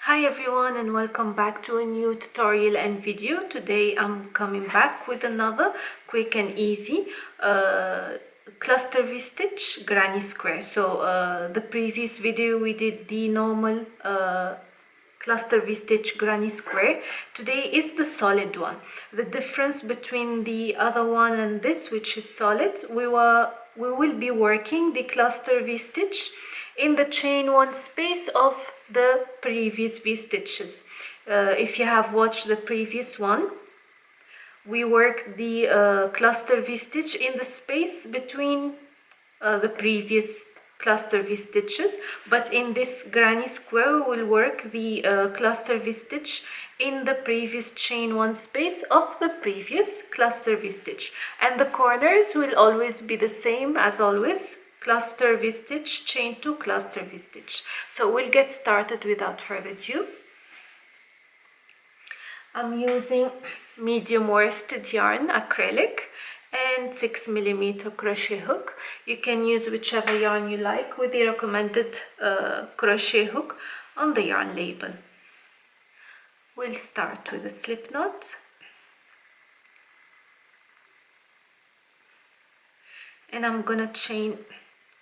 Hi everyone and welcome back to a new tutorial and video. Today I'm coming back with another quick and easy cluster V-stitch granny square. So the previous video we did the normal cluster V-stitch granny square. Today is the solid one. The difference between the other one and this, which is solid, we will be working the cluster V-stitch in the chain one space of the previous V-stitches. If you have watched the previous one, we worked the cluster V-stitch in the space between the previous cluster V-stitches, but in this granny square we will work the cluster V-stitch in the previous chain one space of the previous cluster V-stitch, and the corners will always be the same as always: cluster V-stitch, chain 2, cluster V-stitch. So we'll get started without further ado. I'm using medium worsted yarn acrylic and 6mm crochet hook. You can use whichever yarn you like with the recommended crochet hook on the yarn label. We'll start with a slip knot, and I'm gonna chain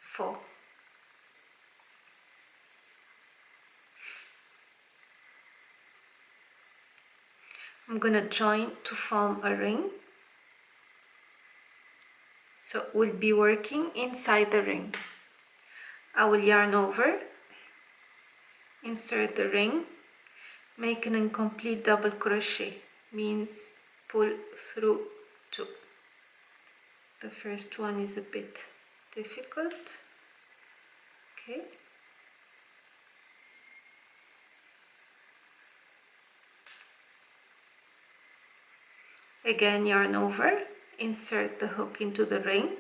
4. I'm gonna join to form a ring. So we'll be working inside the ring. I will yarn over, insert the ring, make an incomplete double crochet, means pull through 2. The first one is a bit difficult. Okay. Again, yarn over, insert the hook into the ring,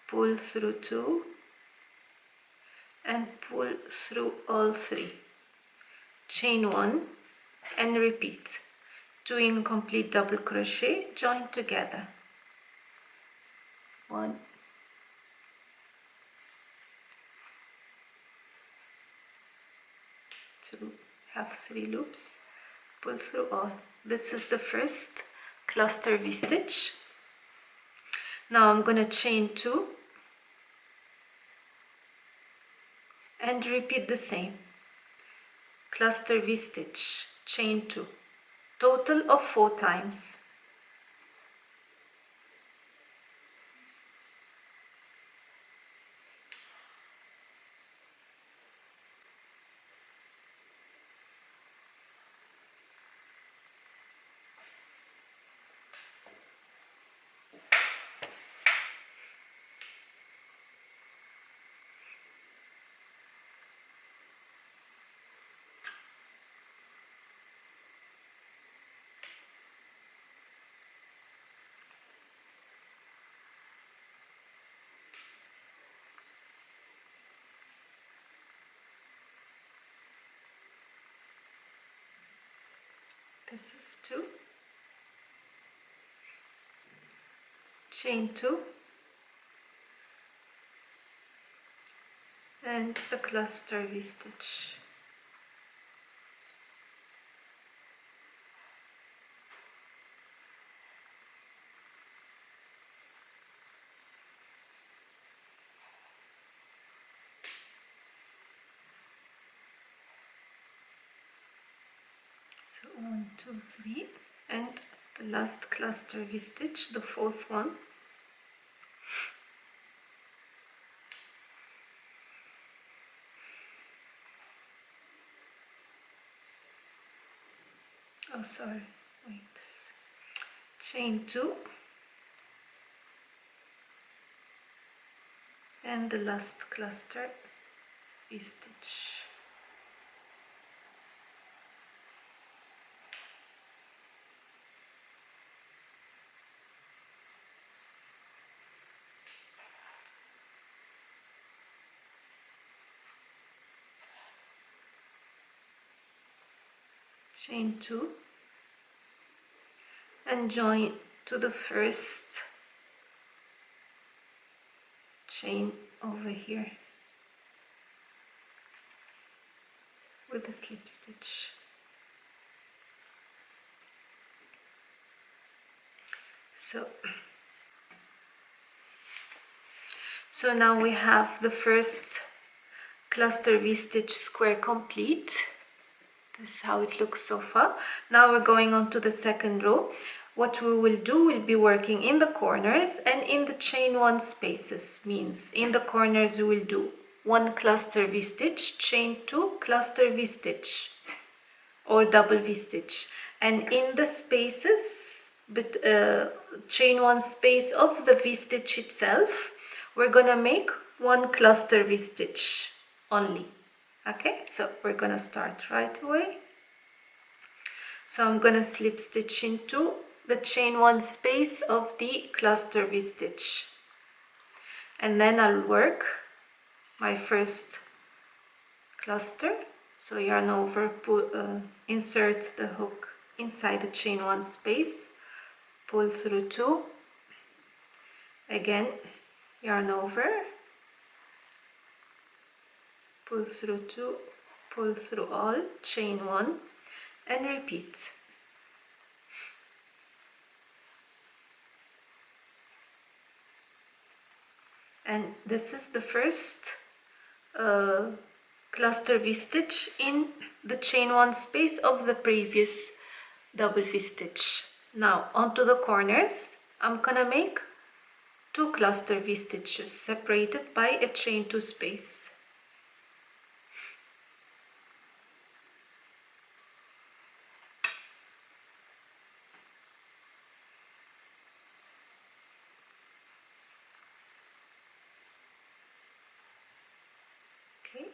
pull through 2 and pull through all 3. Chain 1 and repeat. Doing complete double crochet, join together. 1, 2, have 3 loops, pull through all. This is the first cluster V-stitch. Now I'm gonna chain 2 and repeat the same. Cluster V-stitch, chain 2, total of 4 times. This is 2, chain 2 and a cluster V-stitch. So 1, 2, 3, and the last cluster V-stitch, the 4th one. Oh, sorry, wait. Chain 2 and the last cluster V-stitch. Chain 2 and join to the first chain over here. with a slip stitch. So now we have the first cluster V-stitch square complete. This is how it looks so far. Now we're going on to the second row. What we will do, we'll be working in the corners and in the chain one spaces. Means in the corners we will do one cluster V-stitch, chain two, cluster V-stitch or double V-stitch, and in the spaces but chain one space of the V-stitch itself, we're gonna make one cluster V-stitch only. Okay, so we're gonna start right away. So I'm gonna slip stitch into the chain one space of the cluster V-stitch, and then I'll work my first cluster. So yarn over, insert the hook inside the chain one space, pull through two, again yarn over, pull through two, pull through all, chain one, and repeat. And this is the first cluster V-stitch in the chain one space of the previous double V-stitch. Now onto the corners, I'm gonna make two cluster V-stitches separated by a chain two space. Okay,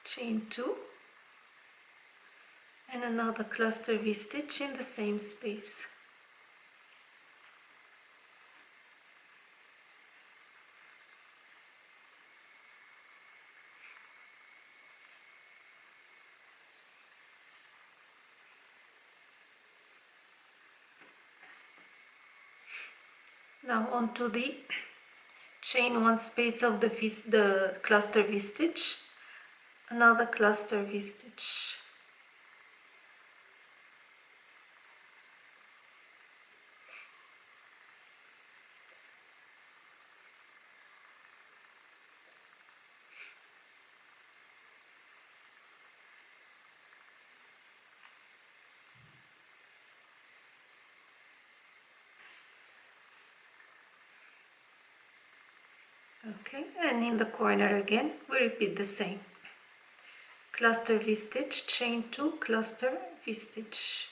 chain two and another cluster V-stitch in the same space. Now onto the chain one space of the cluster V-stitch, another cluster V-stitch. Okay, and in the corner again we repeat the same. Cluster V-stitch, chain two, cluster V-stitch.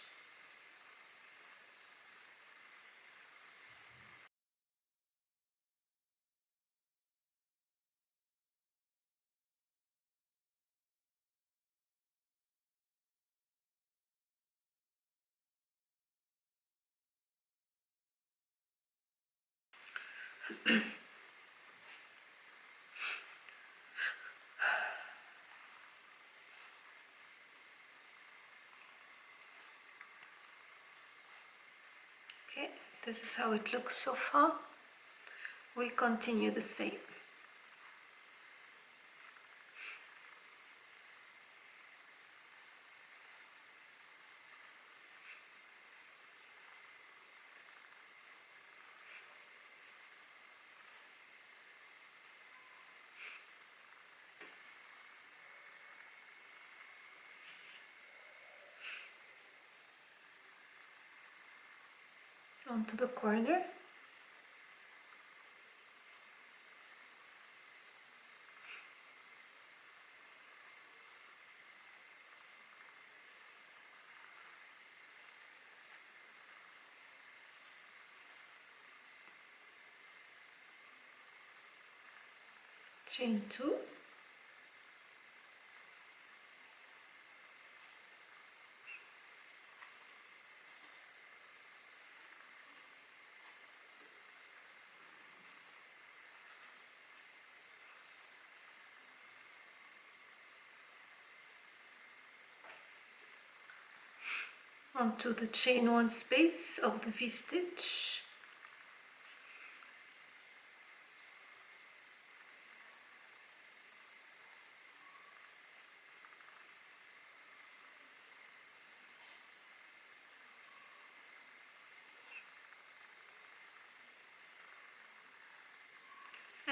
Okay, this is how it looks so far. We continue the same. Onto the corner. Chain two. Onto the chain one space of the V-stitch.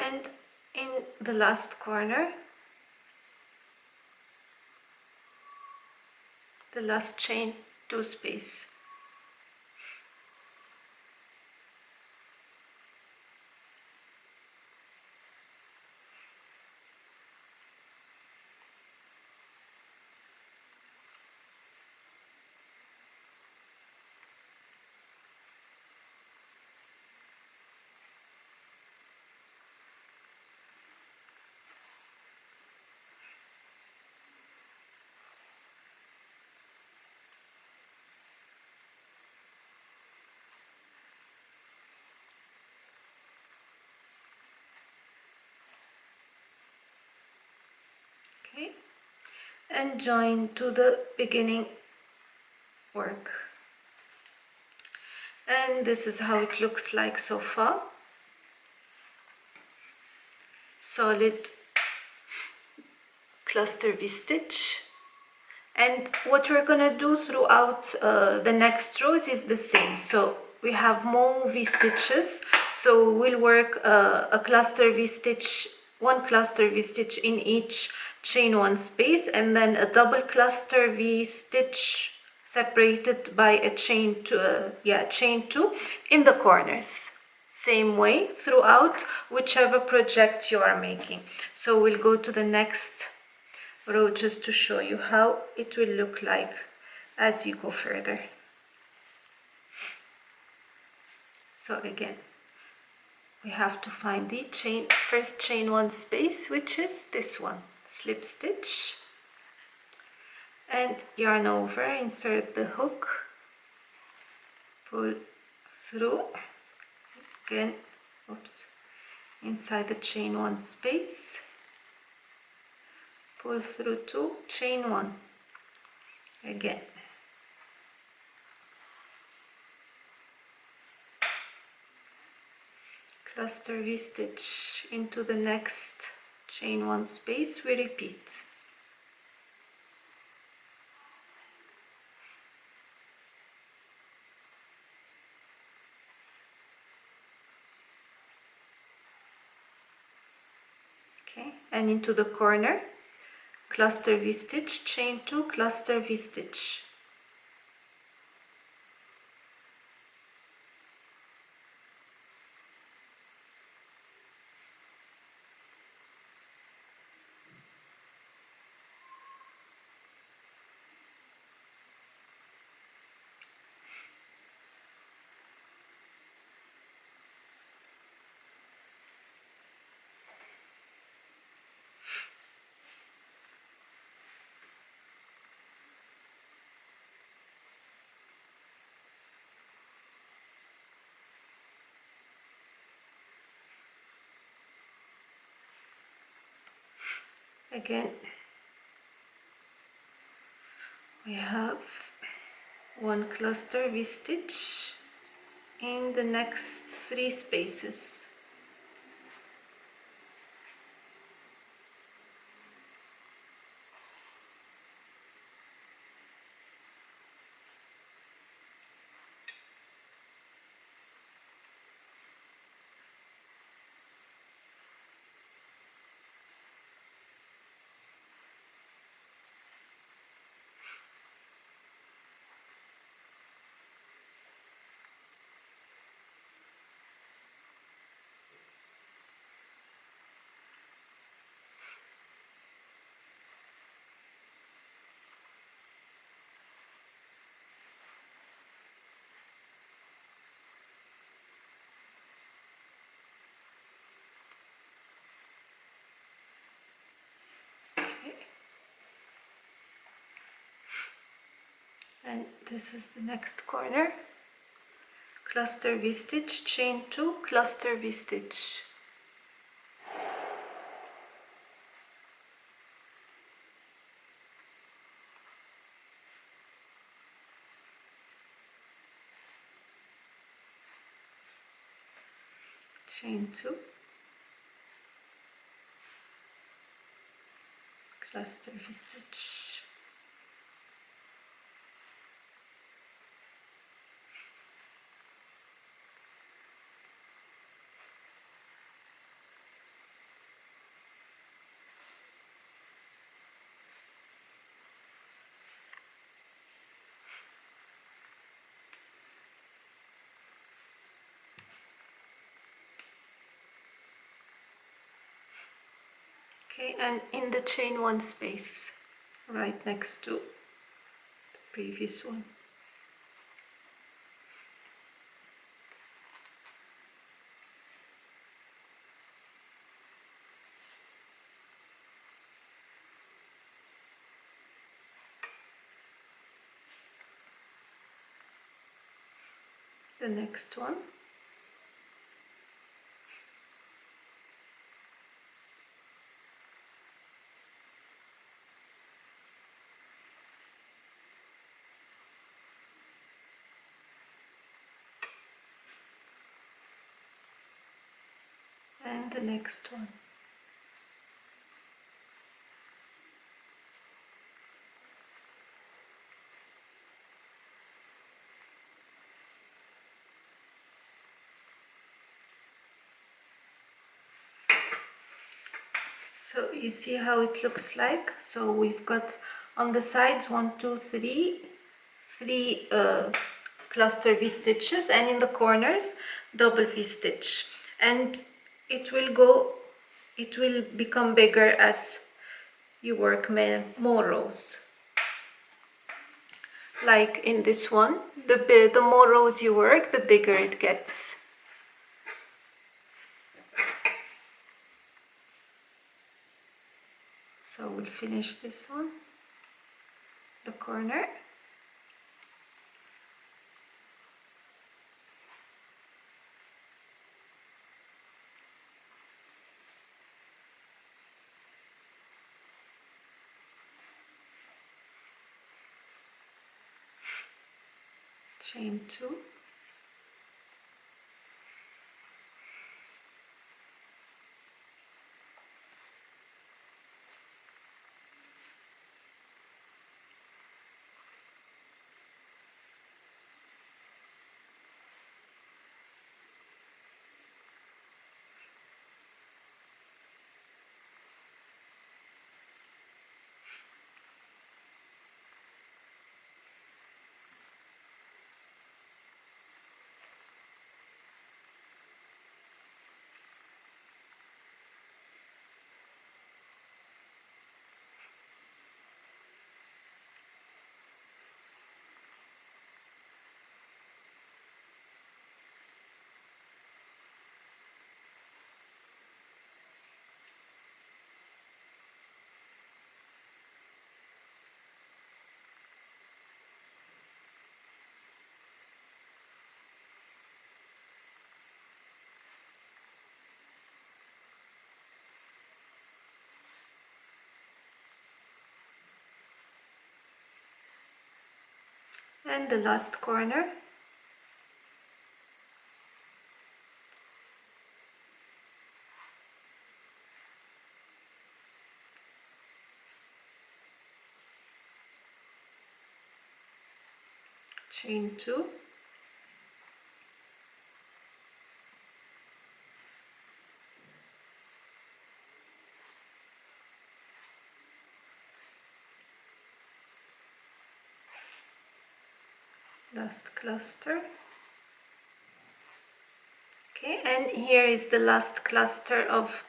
and in the last corner, the last chain 2 space. Okay, and join to the beginning work. And this is how it looks like so far. Solid cluster V-stitch. And what we're gonna do throughout the next rows is the same. So we have more V-stitches, so we'll work a cluster V-stitch, one cluster V-stitch in each chain 1 space, and then a double cluster V-stitch separated by a chain 2, chain 2 in the corners. Same way throughout whichever project you are making. So we'll go to the next row just to show you how it will look like as you go further. So again, we have to find the first chain 1 space, which is this one, slip stitch, and yarn over, insert the hook, pull through, again, inside the chain 1 space, pull through 2, chain 1, again, cluster V-stitch into the next chain 1 space, we repeat. Okay, and into the corner, cluster V-stitch, chain 2, cluster V-stitch. Again, we have one cluster V-stitch in the next 3 spaces. And this is the next corner, cluster V-stitch, chain 2, cluster V-stitch. Chain 2, cluster V-stitch. Okay, and in the chain one space right next to the previous one. The next one. And the next one. So you see how it looks like. So we've got on the sides 1, 2, 3, three cluster V stitches, and in the corners double V stitch, and it will become bigger as you work more rows. Like in this one, the more rows you work, the bigger it gets. So we'll finish this one, the corner. Chain 2. And the last corner. Chain 2. Last cluster. Okay, and here is the last cluster of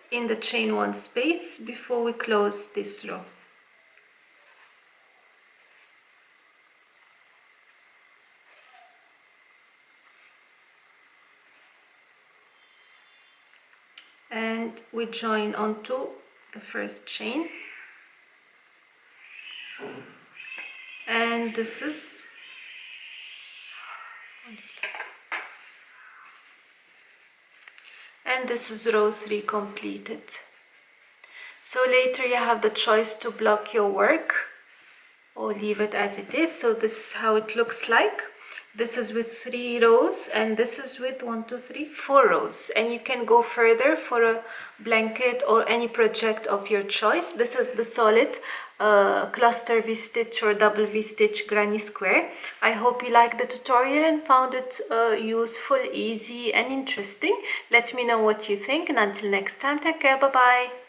in the chain 1 space before we close this row. And we join onto the first chain, and this is row 3 completed. So later you have the choice to block your work or leave it as it is. So this is how it looks like. This is with 3 rows, and this is with 1, 2, 3, 4 rows, and you can go further for a blanket or any project of your choice. This is the solid cluster V-stitch or double V-stitch granny square. I hope you liked the tutorial and found it useful, easy and interesting. Let me know what you think, and until next time, take care, bye bye.